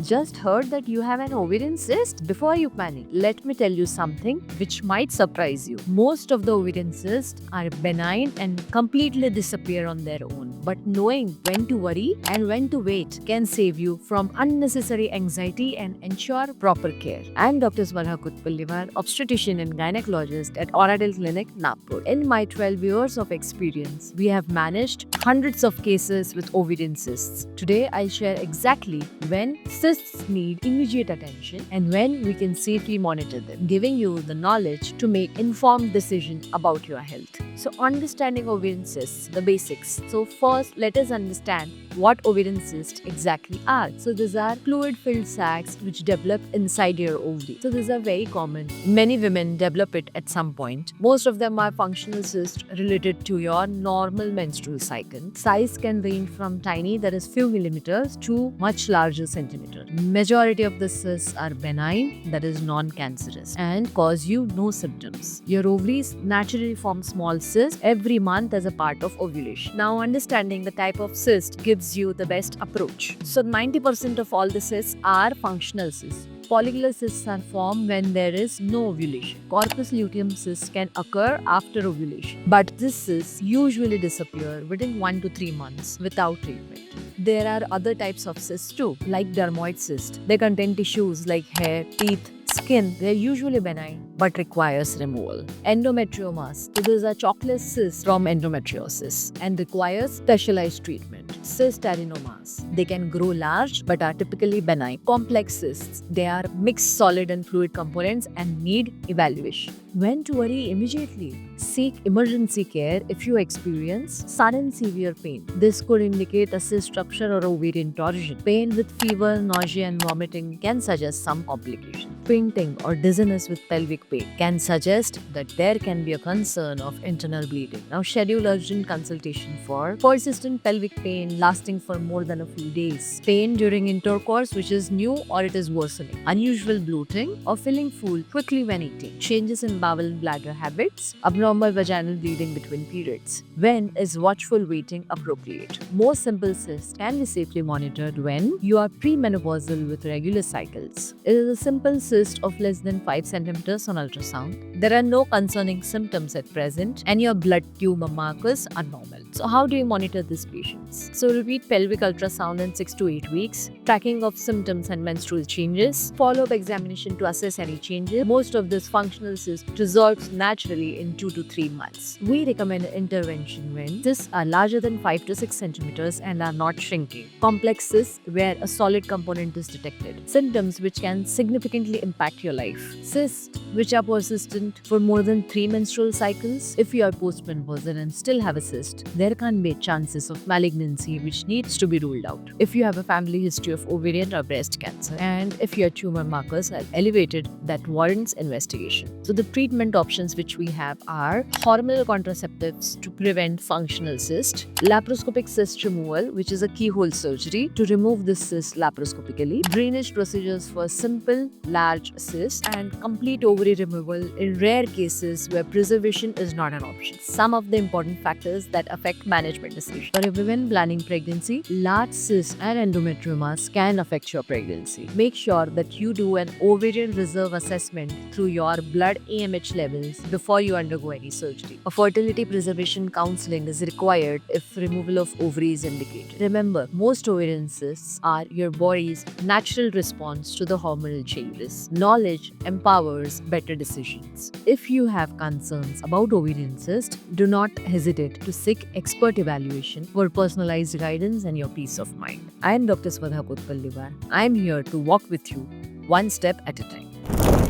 Just heard that you have an ovarian cyst? Before you panic, let me tell you something which might surprise you. Most of the ovarian cysts are benign and completely disappear on their own. But knowing when to worry and when to wait can save you from unnecessary anxiety and ensure proper care. I am Dr. Swarha Kutpalliwar, obstetrician and gynecologist at Oradel Clinic, Nagpur. In my 12 years of experience, we have managed hundreds of cases with ovarian cysts. Today, I'll share exactly when cysts need immediate attention and when we can safely monitor them, giving you the knowledge to make informed decisions about your health. So, understanding ovarian cysts, the basics. So, first, let us understand what ovarian cysts exactly are. So, these are fluid-filled sacs which develop inside your ovary. So, these are very common. Many women develop it at some point. Most of them are functional cysts related to your normal menstrual cycle. Size can range from tiny, that is few millimeters, to much larger centimeter. Majority of the cysts are benign, that is non-cancerous, and cause you no symptoms. Your ovaries naturally form small cysts every month as a part of ovulation. Now, understanding the type of cyst gives you the best approach. So, 90% of all the cysts are functional cysts. Follicular cysts are formed when there is no ovulation. Corpus luteum cysts can occur after ovulation, but these cysts usually disappear within 1 to 3 months without treatment. There are other types of cysts too, like dermoid cysts. They contain tissues like hair, teeth, skin. They are usually benign but requires removal. Endometriomas. So these are chocolate cysts from endometriosis and requires specialized treatment. Cyst adenomas. They can grow large but are typically benign. Complex cysts. They are mixed solid and fluid components and need evaluation. When to worry immediately? Seek emergency care if you experience sudden severe pain. This could indicate a cyst rupture or ovarian torsion. Pain with fever, nausea and vomiting can suggest some complication. Fainting or dizziness with pelvic pain can suggest that there can be a concern of internal bleeding. Now, schedule urgent consultation for persistent pelvic pain lasting for more than a few days. Pain during intercourse which is new or it is worsening. Unusual bloating or feeling full quickly when eating. Changes in bowel and bladder habits. Abnormal vaginal bleeding between periods. When is watchful waiting appropriate? Most simple cysts can be safely monitored when you are premenopausal with regular cycles. It is a simple cyst of less than 5 centimeters on ultrasound. There are no concerning symptoms at present and your blood tumor markers are normal. So how do you monitor these patients? So repeat pelvic ultrasound in 6 to 8 weeks, tracking of symptoms and menstrual changes, follow-up examination to assess any changes. Most of this functional cyst resolves naturally in 2 to 3 months. We recommend intervention when cysts are larger than 5 to 6 centimeters and are not shrinking. Complex cysts where a solid component is detected. Symptoms which can significantly impact your life. Cysts which are persistent for more than 3 menstrual cycles. If you are postmenopausal and still have a cyst, there can be chances of malignancy which needs to be ruled out. If you have a family history of ovarian or breast cancer, and if your tumor markers are elevated, that warrants investigation. So the treatment options which we have are hormonal contraceptives to prevent functional cyst, laparoscopic cyst removal, which is a keyhole surgery to remove this cyst laparoscopically, drainage procedures for simple, large cysts, and complete ovary removal in rare cases where preservation is not an option. Some of the important factors that affect management decisions. For a woman planning pregnancy, large cysts and endometriomas can affect your pregnancy. Make sure that you do an ovarian reserve assessment through your blood AMH levels before you undergo any surgery. A fertility preservation counseling is required if removal of ovary is indicated. Remember, most ovarian cysts are your body's natural response to the hormonal changes. Knowledge empowers better decisions. If you have concerns about ovarian cysts, do not hesitate to seek expert evaluation for personalized guidance and your peace of mind. I am Dr. Swarha Kutpalliwar. I am here to walk with you one step at a time.